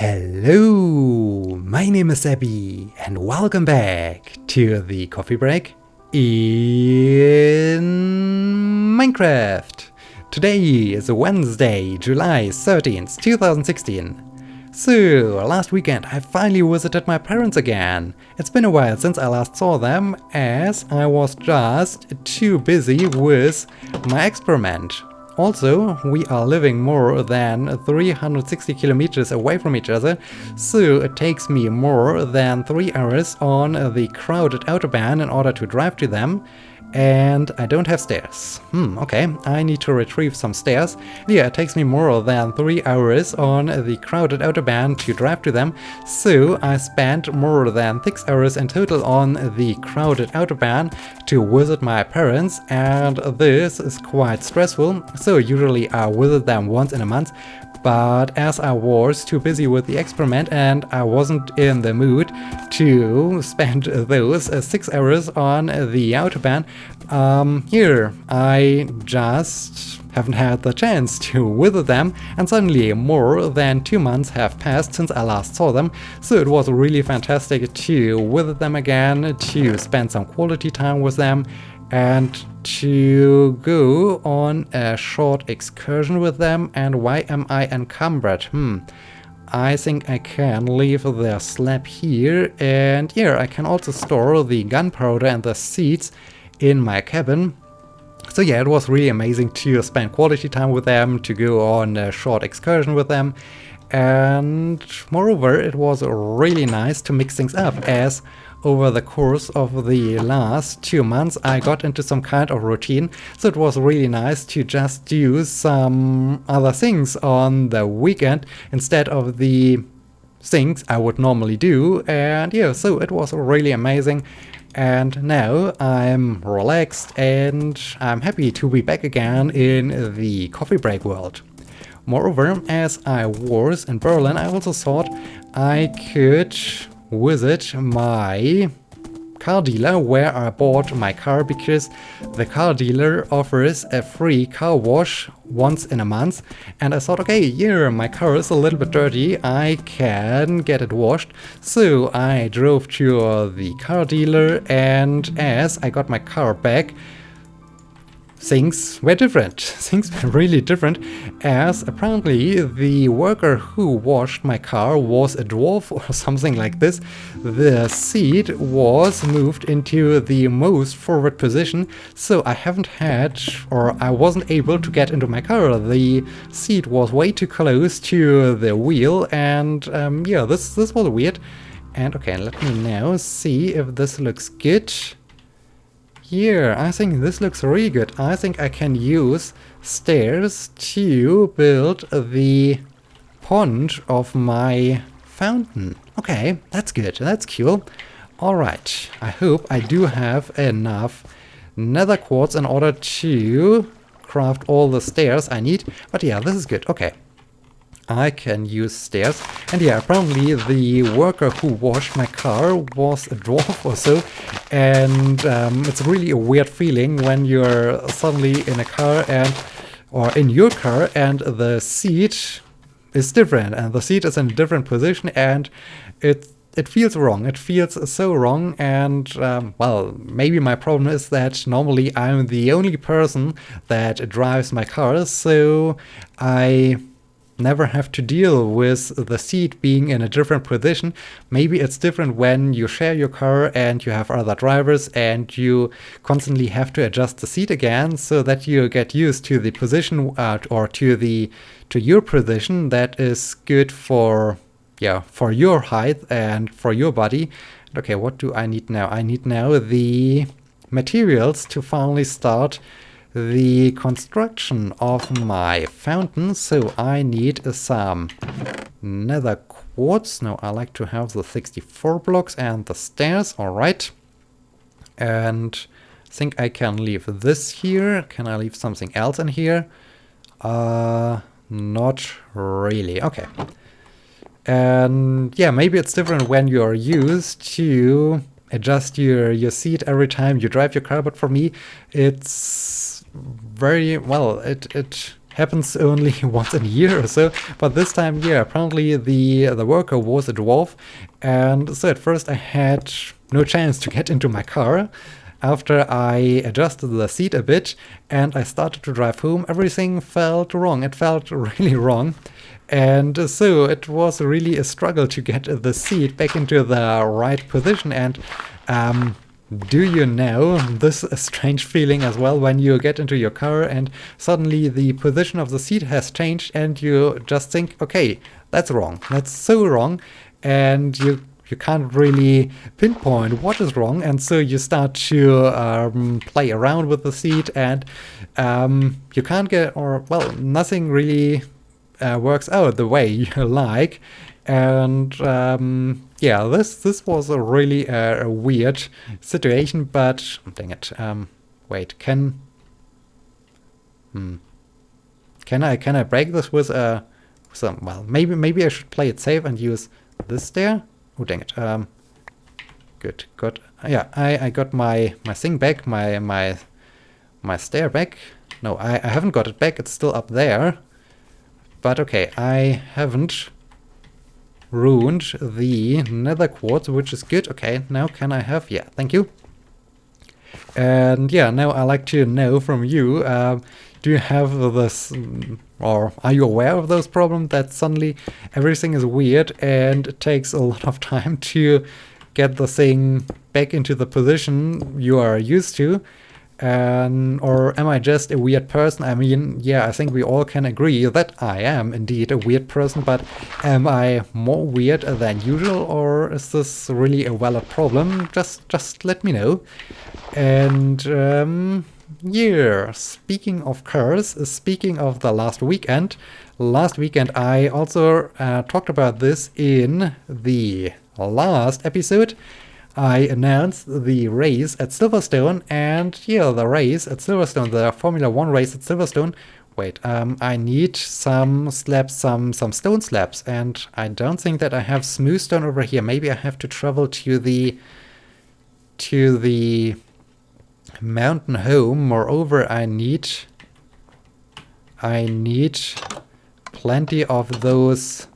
Hello, my name is Sebbi and welcome back to the coffee break in Minecraft. Today is Wednesday, July 13th, 2016. So, last weekend I finally visited my parents again. It's been a while since I last saw them, as I was just too busy with my experiment. Also, we are living more than 360 kilometers away from each other, so it takes me more than 3 hours on the crowded autobahn in order to drive to them. And I don't have stairs. Okay, I need to retrieve some stairs. Yeah, it takes me more than 3 hours on the crowded autobahn to drive to them, so I spent more than 6 hours in total on the crowded autobahn to visit my parents, and this is quite stressful. So usually I visit them once in a month, but as I was too busy with the experiment and I wasn't in the mood to spend those 6 hours on the autobahn, here I just haven't had the chance to visit them, and suddenly more than 2 months have passed since I last saw them, so it was really fantastic to visit them again, to spend some quality time with them, and to go on a short excursion with them. And why am I encumbered? I think I can leave the slab here, and here I can also store the gunpowder and the seeds in my cabin. So yeah, it was really amazing to spend quality time with them, to go on a short excursion with them, and moreover it was really nice to mix things up, as over the course of the last 2 months I got into some kind of routine, so it was really nice to just do some other things on the weekend instead of the things I would normally do. And yeah, so it was really amazing, and now I'm relaxed and I'm happy to be back again in the coffee break world. Moreover, as I was in Berlin, I also thought I could visit my car dealer where I bought my car, because the car dealer offers a free car wash once in a month, and I thought, okay, yeah, my car is a little bit dirty, I can get it washed. So I drove to the car dealer, and as I got my car back, things were different. Things were really different, as apparently the worker who washed my car was a dwarf or something like this. The seat was moved into the most forward position, so I haven't had, or I wasn't able to get into my car. The seat was way too close to the wheel, and yeah, this was weird. And okay, let me now see if this looks good. Here, I think this looks really good. I think I can use stairs to build the pond of my fountain. Okay, that's good. That's cool. Alright, I hope I do have enough nether quartz in order to craft all the stairs I need. But yeah, this is good. Okay. I can use stairs. And yeah, apparently the worker who washed my car was a dwarf or so. And it's really a weird feeling when you're suddenly in a car or in your car, and the seat is different, and the seat is in a different position, and it feels wrong. It feels so wrong. And well, maybe my problem is that normally I'm the only person that drives my car, so I never have to deal with the seat being in a different position. Maybe it's different when you share your car and you have other drivers and you constantly have to adjust the seat again, so that you get used to the position or to your position that is good for your height and for your body. Okay, what do I need now? I need now the materials to finally start the construction of my fountain. So I need some nether quartz. Now I like to have the 64 blocks and the stairs. Alright. And I think I can leave this here. Can I leave something else in here? Not really. Okay. And yeah, maybe it's different when you're used to adjust your seat every time you drive your car, but for me it's very well, it happens only once in a year or so, but this time, yeah, apparently the worker was a dwarf, and so at first I had no chance to get into my car. After I adjusted the seat a bit and I started to drive home, everything felt wrong. It felt really wrong. And so it was really a struggle to get the seat back into the right position. And do you know this strange feeling as well when you get into your car and suddenly the position of the seat has changed and you just think, okay, that's wrong. That's so wrong. And you can't really pinpoint what is wrong, and so you start to play around with the seat, and you can't get, or well, nothing really works out the way you like. And yeah, this was a really a weird situation, but dang it. Wait, can I break this with some? Well, maybe I should play it safe and use this there. Oh, dang it. Good. Yeah, I got my thing back, my stair back. No, I haven't got it back. It's still up there. But okay, I haven't ruined the nether quartz, which is good. Okay, now can I have... Yeah, thank you. And yeah, now I like to know from you, do you have this, or are you aware of those problems that suddenly everything is weird and it takes a lot of time to get the thing back into the position you are used to? Or am I just a weird person? I mean, yeah, I think we all can agree that I am indeed a weird person, but am I more weird than usual, or is this really a valid problem? Just let me know. And yeah, speaking of cars, speaking of the last weekend I also talked about this in the last episode. I announced the race at Silverstone, and yeah, the race at Silverstone, the Formula 1 race at Silverstone. Wait, I need some slabs, some stone slabs, and I don't think that I have smooth stone over here. Maybe I have to travel to the mountain home. Moreover, I need plenty of those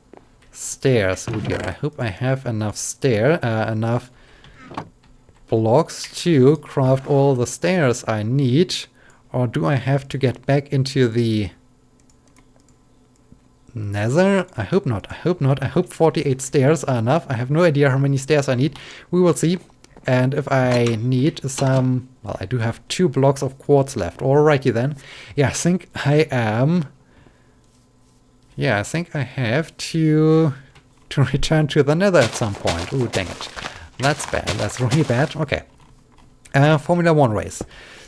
stairs. Oh dear, I hope I have enough enough blocks to craft all the stairs I need, or do I have to get back into the nether? I hope not. I hope 48 stairs are enough. I have no idea how many stairs I need. We will see. And if I need some... Well, I do have 2 blocks of quartz left. Alrighty then. Yeah, I think I am... Yeah, I think I have to return to the nether at some point. Oh, dang it. That's bad. That's really bad. Okay. Formula 1 race.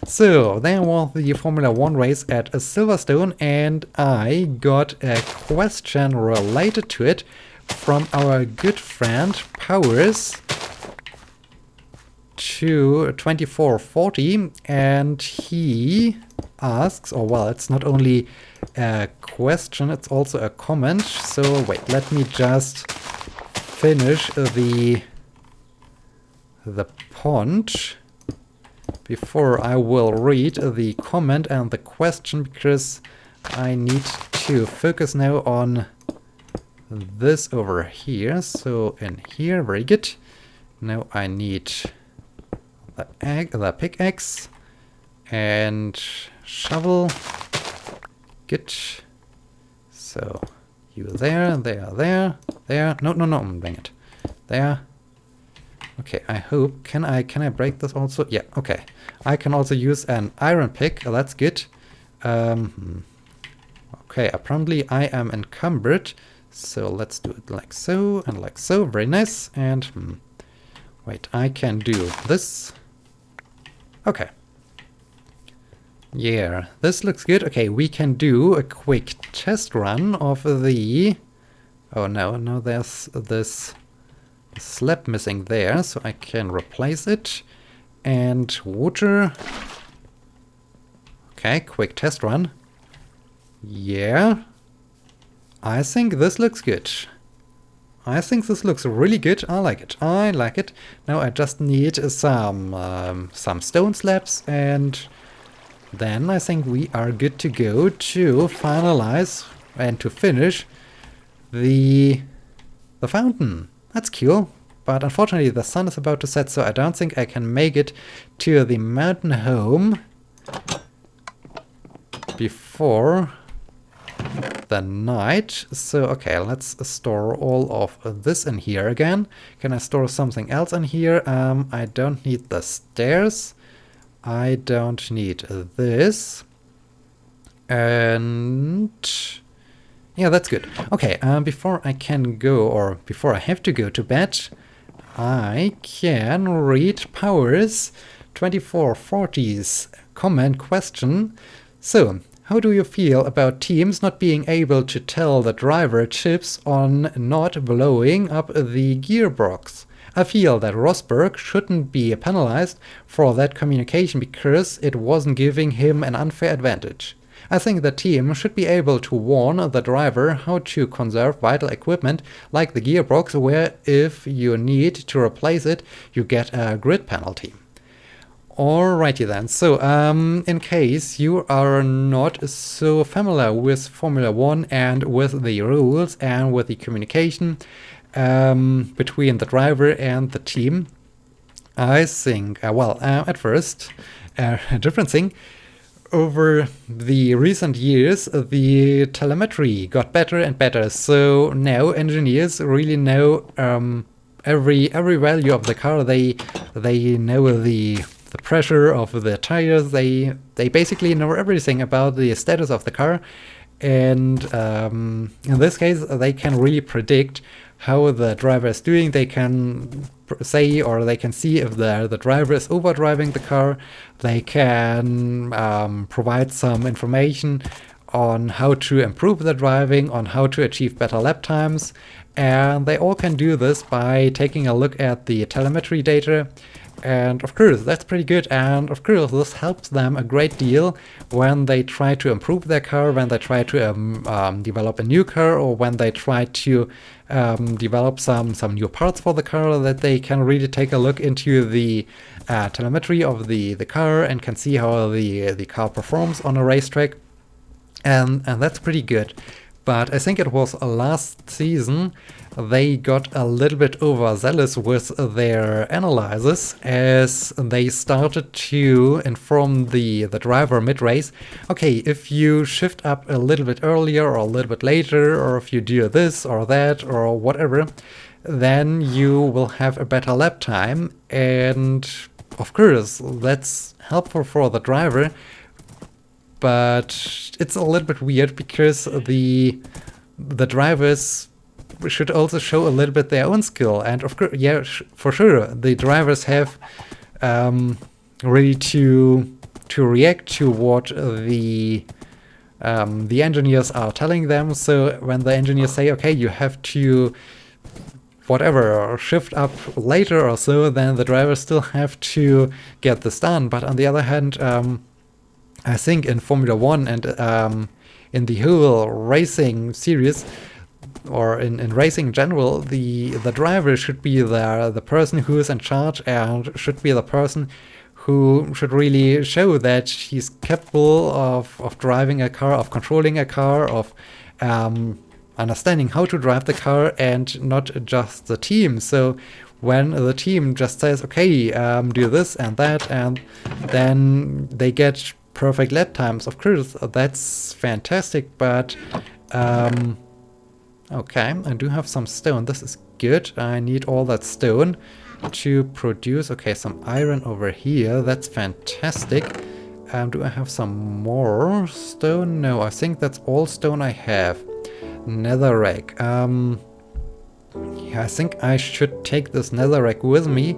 So, there was the Formula 1 race at Silverstone, and I got a question related to it from our good friend Powers to 2440, and he asks, or well, it's not only a question, it's also a comment. So wait, let me just finish the pond before I will read the comment and the question, because I need to focus now on this over here. So in here, very good. Now I need the pickaxe and shovel. Good. So you there. No, dang it. There. Okay, I hope, can I break this also? Yeah, okay. I can also use an iron pick, that's good. Okay, apparently I am encumbered, so let's do it like so and like so, very nice. And wait, I can do this. Okay. Yeah, this looks good. Okay, we can do a quick test run of the... Oh no, there's this slab missing there, so I can replace it. And water. Okay, quick test run. Yeah. I think this looks good. I think this looks really good. I like it. Now I just need some stone slabs, and then I think we are good to go to finalize and to finish the fountain. That's cool. But unfortunately the sun is about to set, so I don't think I can make it to the mountain home before the night. So okay, let's store all of this in here again. Can I store something else in here? I don't need the stairs. I don't need this. And yeah, that's good. Okay, before I can go, or before I have to go to bed, I can read Powers 2440's comment question. So, how do you feel about teams not being able to tell the driver chips on not blowing up the gearbox? I feel that Rosberg shouldn't be penalized for that communication because it wasn't giving him an unfair advantage. I think the team should be able to warn the driver how to conserve vital equipment like the gearbox, where if you need to replace it, you get a grid penalty. Alrighty then, so in case you are not so familiar with Formula 1 and with the rules and with the communication between the driver and the team, I think, at first, a different thing. Over the recent years, the telemetry got better and better, so now engineers really know every value of the car. They know the pressure of the tires. They basically know everything about the status of the car, and in this case, they can really predict how the driver is doing. They can say, or they can see if the driver is overdriving the car. They can provide some information on how to improve the driving, on how to achieve better lap times, and they all can do this by taking a look at the telemetry data. And of course, that's pretty good, and of course this helps them a great deal when they try to improve their car, when they try to develop a new car, or when they try to develop some new parts for the car, that they can really take a look into the telemetry of the car and can see how the car performs on a racetrack, and that's pretty good. But I think it was last season they got a little bit overzealous with their analysis, as they started to inform the driver mid-race, okay, if you shift up a little bit earlier or a little bit later, or if you do this or that or whatever, then you will have a better lap time. And of course that's helpful for the driver, but it's a little bit weird because the drivers should also show a little bit their own skill. And of course, yeah, for sure, the drivers have really to react to what the engineers are telling them. So when the engineers say, okay, you have to whatever, shift up later or so, then the drivers still have to get this done. But on the other hand, I think in Formula 1 and in the whole racing series, or in racing in general, the driver should be the person who is in charge, and should be the person who should really show that he's capable of driving a car, of controlling a car, of understanding how to drive the car, and not just the team. So when the team just says, okay, do this and that, and then they get perfect lap times, of course, that's fantastic, but okay, I do have some stone. This is good. I need all that stone to produce, okay, some iron over here. That's fantastic. Do I have some more stone? No, I think that's all stone I have. Netherrack. Yeah, I think I should take this netherrack with me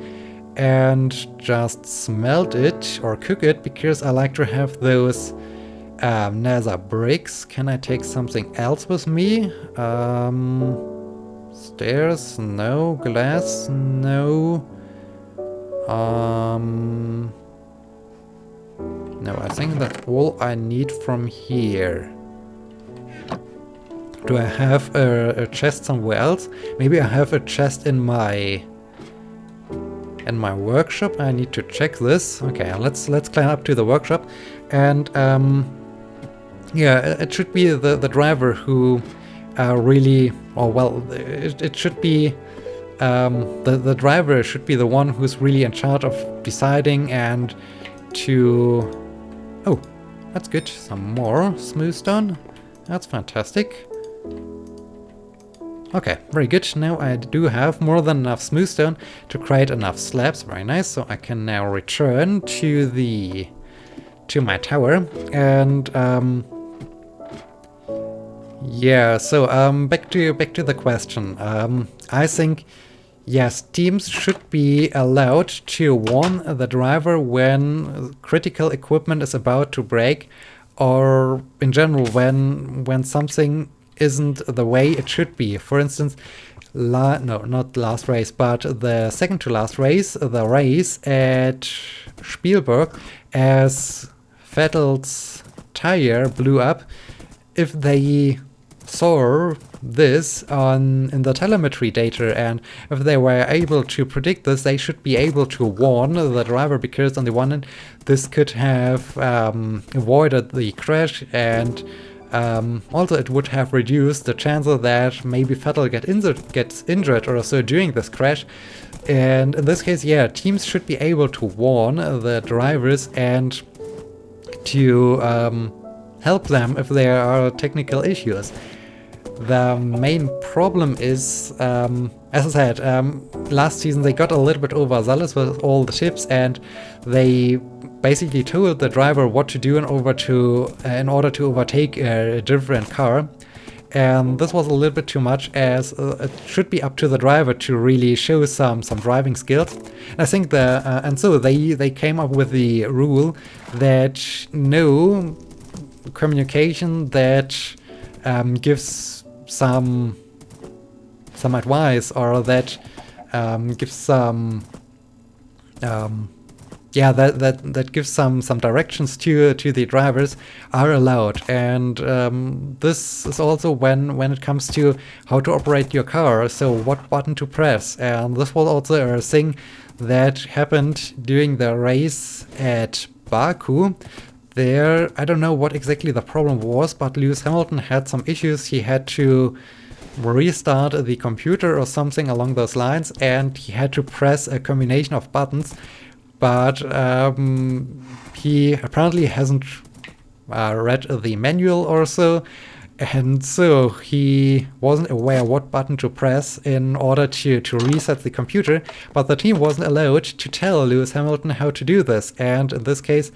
and just smelt it or cook it, because I like to have those nether bricks. Can I take something else with me? Stairs? No. Glass? No. No, I think that's all I need from here. Do I have a chest somewhere else? Maybe I have a chest in my workshop. I need to check this. Okay, let's climb up to the workshop, And yeah, it should be the driver who really, or well, it should be the driver should be the one who's really in charge of deciding and to... Oh, that's good. Some more smooth stone. That's fantastic. Okay, very good. Now I do have more than enough smooth stone to create enough slabs. Very nice. So I can now return to my tower. And yeah, so back to the question. I think yes, teams should be allowed to warn the driver when critical equipment is about to break, or in general when something isn't the way it should be. For instance, no, not last race, but the second to last race, the race at Spielberg, as Vettel's tire blew up. If they saw this in the telemetry data, and if they were able to predict this, they should be able to warn the driver, because on the one hand this could have avoided the crash, and also it would have reduced the chances that maybe Vettel gets injured or so during this crash. And in this case, yeah, teams should be able to warn the drivers and to help them if there are technical issues. The main problem is, as I said, last season they got a little bit overzealous with all the tips, and they basically told the driver what to do in order to overtake a different car. And this was a little bit too much, as it should be up to the driver to really show some driving skills. And I think and so they came up with the rule that no communication that gives some advice, or that gives some that gives some directions to the drivers are allowed. And this is also when it comes to how to operate your car, so what button to press. And this was also a thing that happened during the race at Baku. There, I don't know what exactly the problem was, but Lewis Hamilton had some issues. He had to restart the computer or something along those lines, and he had to press a combination of buttons. But he apparently hasn't read the manual or so, and so he wasn't aware what button to press in order to reset the computer. But the team wasn't allowed to tell Lewis Hamilton how to do this. And in this case,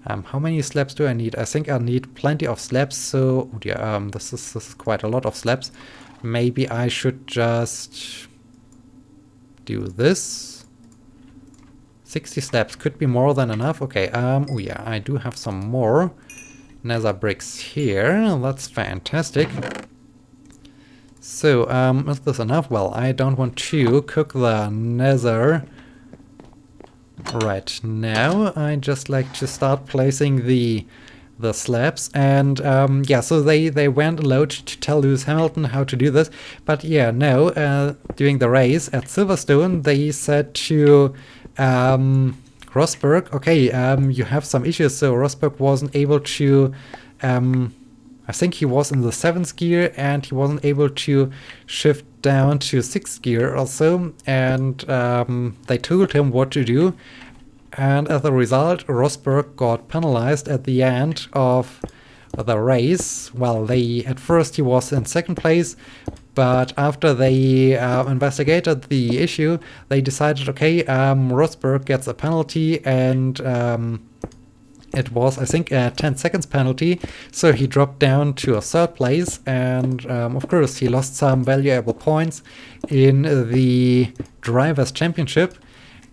how many slabs do I need? I think I need plenty of slabs. So oh dear, this is quite a lot of slabs. Maybe I should just do this. 60 slabs could be more than enough. Okay, oh yeah, I do have some more nether bricks here. That's fantastic. So, is this enough? Well, I don't want to cook the nether right now. I just like to start placing the slabs, and yeah, so they weren't allowed to tell Lewis Hamilton how to do this. But yeah, no, during the race at Silverstone, they said to Rosberg, okay, you have some issues. So Rosberg wasn't able to, I think he was in the 7th gear, and he wasn't able to shift down to 6th gear or so, and they told him what to do. And as a result, Rosberg got penalized at the end of the race. Well, at first he was in 2nd place, but after they investigated the issue, they decided, okay, Rosberg gets a penalty, and it was, I think, a 10 seconds penalty. So he dropped down to a 3rd place, and of course he lost some valuable points in the Drivers' Championship.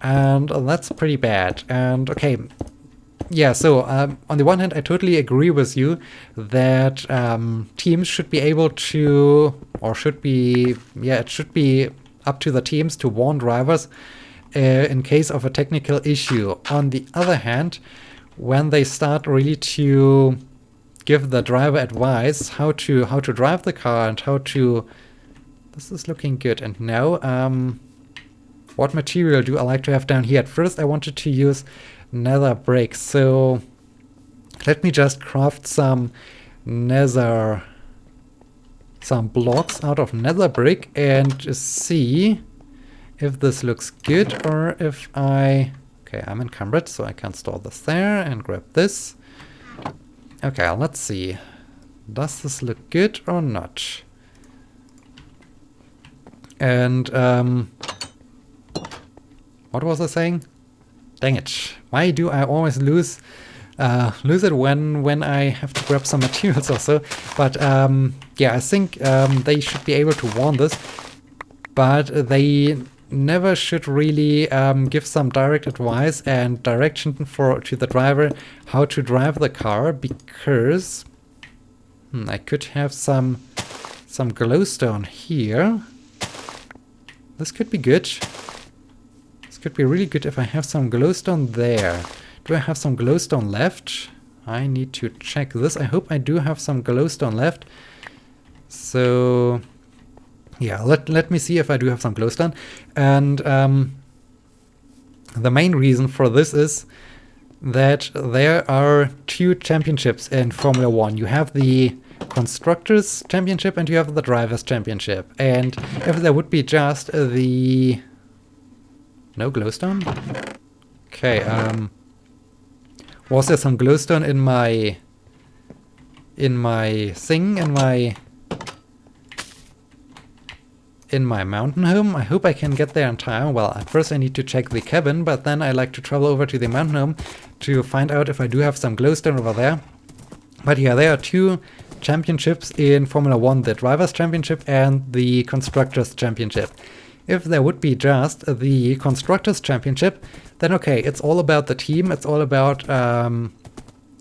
And that's pretty bad. And okay, yeah, so on the one hand, I totally agree with you that teams should be able to, or should be, yeah, it should be up to the teams to warn drivers in case of a technical issue. On the other hand, when they start really to give the driver advice how to drive the car and how to, this is looking good. And now, what material do I like to have down here? At first I wanted to use nether bricks, so Let me just craft some blocks out of nether brick and see if this looks good or if okay, I'm encumbered, so I can store this there and grab this. Okay, let's see. Does this look good or not? And what was I saying? Dang it! Why do I always lose it when I have to grab some materials or so? But yeah, I think they should be able to warn this, but they never should really give some direct advice and direction to the driver how to drive the car, because I could have some glowstone here. This could be good. This could be really good if I have some glowstone there. Do I have some glowstone left? I need to check this. I hope I do have some glowstone left. So yeah, let me see if I do have some glowstone. And the main reason for this is that there are two championships in Formula 1. You have the Constructors Championship and you have the Drivers Championship. And if there would be just the... No glowstone? Okay, was there some glowstone in my thing, in my mountain home? I hope I can get there in time. Well, at first I need to check the cabin, but then I like to travel over to the mountain home to find out if I do have some glowstone over there. But yeah, there are two championships in Formula 1, the Drivers' Championship and the Constructors' Championship. If there would be just the Constructors' Championship, then okay, it's all about the team, it's all about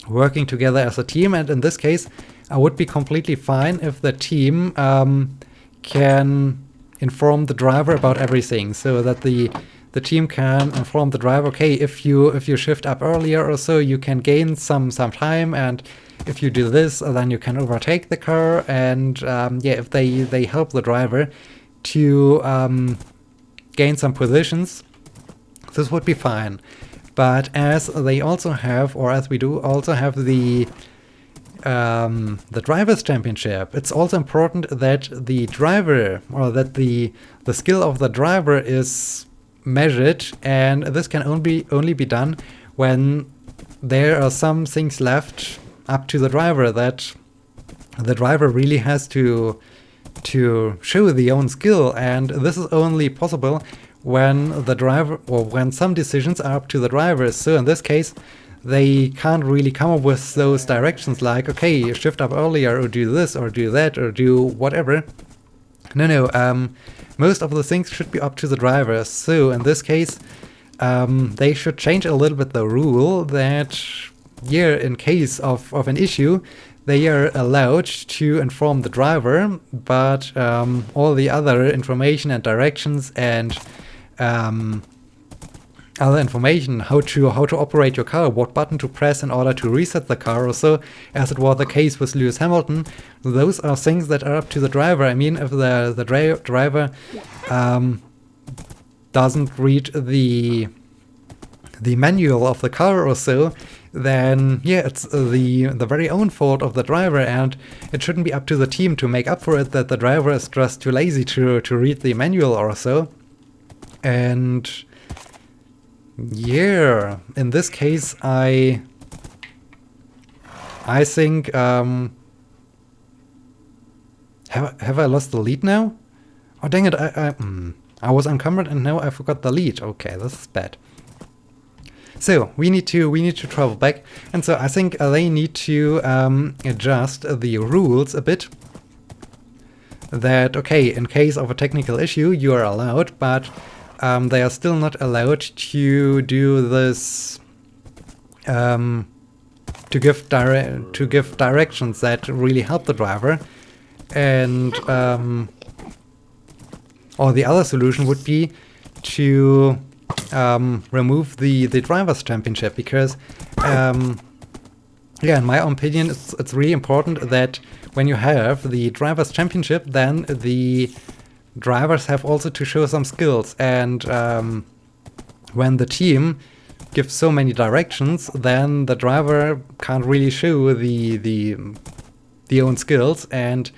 working together as a team, and in this case, I would be completely fine if the team can inform the driver about everything, so that the team can inform the driver, okay, if you shift up earlier or so, you can gain some time, and if you do this, then you can overtake the car, and yeah, if they help the driver to gain some positions, this would be fine. But as they also have, or as we do also have the Drivers' Championship, it's also important that the driver, or that the skill of the driver is measured, and this can only be done when there are some things left up to the driver, that the driver really has to show the own skill, and this is only possible when the driver, or when some decisions are up to the drivers. So in this case, they can't really come up with those directions like, okay, shift up earlier, or do this, or do that, or do whatever. No, most of the things should be up to the drivers. So in this case, they should change a little bit the rule that, yeah, in case of an issue, they are allowed to inform the driver, but all the other information and directions and other information, how to operate your car, what button to press in order to reset the car or so, as it was the case with Lewis Hamilton, those are things that are up to the driver. I mean, if the driver doesn't read the manual of the car or so, then yeah, it's the very own fault of the driver, and it shouldn't be up to the team to make up for it that the driver is just too lazy to read the manual or so. And yeah, in this case, I think have I lost the lead now? Oh dang it! I was encumbered and now I forgot the lead. Okay, this is bad. So we need to travel back, and so I think they need to adjust the rules a bit. That okay, in case of a technical issue, you are allowed, but they are still not allowed to do this. To give directions that really help the driver, and or the other solution would be to remove the Drivers' Championship, because yeah, in my opinion, it's really important that when you have the Drivers' Championship, then the drivers have also to show some skills, and when the team give so many directions, then the driver can't really show the own skills, and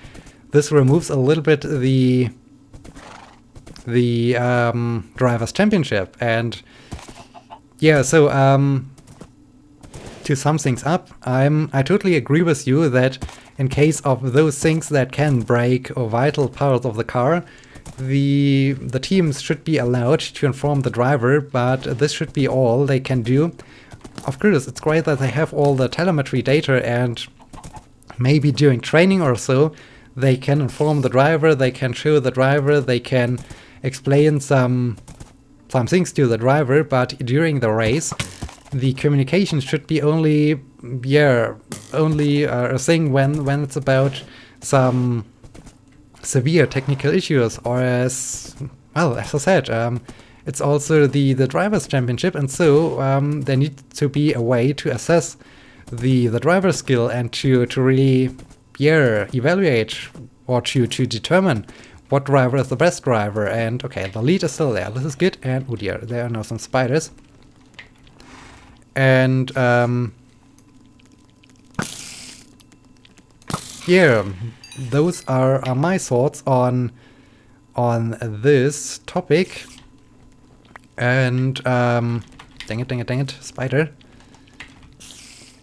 this removes a little bit the driver's championship. And yeah, so to sum things up, I totally agree with you that in case of those things that can break vital parts of the car, the teams should be allowed to inform the driver, but this should be all they can do. Of course, it's great that they have all the telemetry data, and maybe during training or so, they can inform the driver, they can show the driver, they can explain some things to the driver, but during the race, the communication should be only a thing when it's about some severe technical issues, or as I said, it's also the driver's championship, and so there needs to be a way to assess the driver's skill and to really evaluate or to determine what driver is the best driver. And okay, the lead is still there, this is good, and oh dear, there are now some spiders. And those are my thoughts on this topic. And dang it, spider.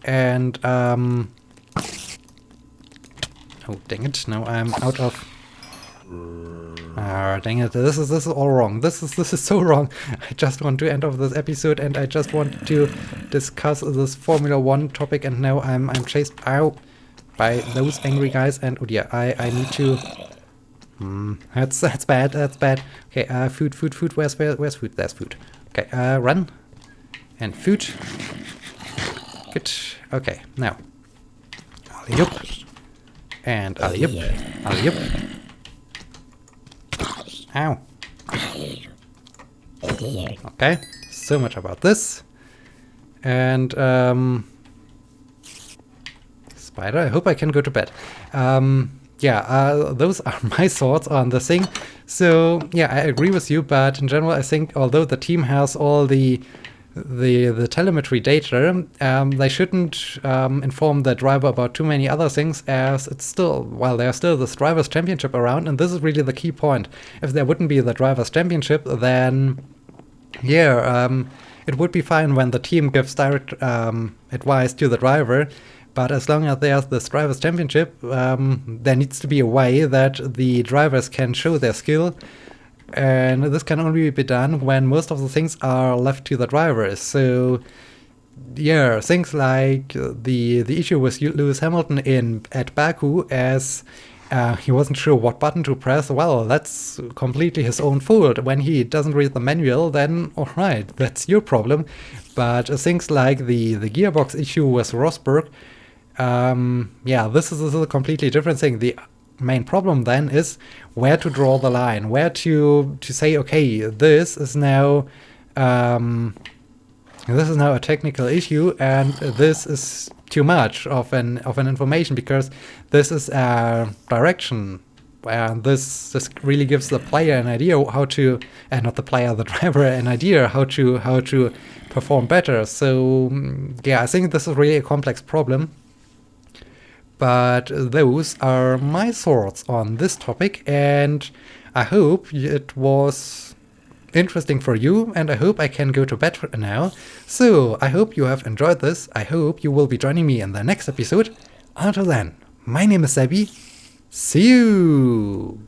And oh dang it, now I'm out of. Dang it, this is all wrong. This is so wrong. I just want to end off this episode, and I just want to discuss this Formula 1 topic, and now I'm chased out by those angry guys, and oh dear, I need to. That's bad. Okay, food. Where's food? There's food. Okay, run and food. Good. Okay, now alley-oop and alley-oop, alley-oop. Ow. Okay, so much about this. And spider, I hope I can go to bed. Those are my thoughts on the thing. So yeah, I agree with you, but in general, I think although the team has all the telemetry data, they shouldn't inform the driver about too many other things, as it's still, while there's still this driver's championship around, and this is really the key point. If there wouldn't be the driver's championship, then it would be fine when the team gives direct advice to the driver. But as long as there's this driver's championship, there needs to be a way that the drivers can show their skill. And this can only be done when most of the things are left to the drivers. So, yeah, things like the issue with Lewis Hamilton at Baku, as he wasn't sure what button to press. Well, that's completely his own fault. When he doesn't read the manual, then alright, that's your problem. But things like the gearbox issue with Rosberg, this is a completely different thing. The main problem then is where to draw the line, where to say, okay, this is now a technical issue, and this is too much of an information, because this is a direction. This really gives the player an idea how to, and not the player, the driver, an idea how to perform better. So yeah, I think this is really a complex problem. But those are my thoughts on this topic, and I hope it was interesting for you, and I hope I can go to bed now. So I hope you have enjoyed this. I hope you will be joining me in the next episode. Until then, my name is Sebbi. See you!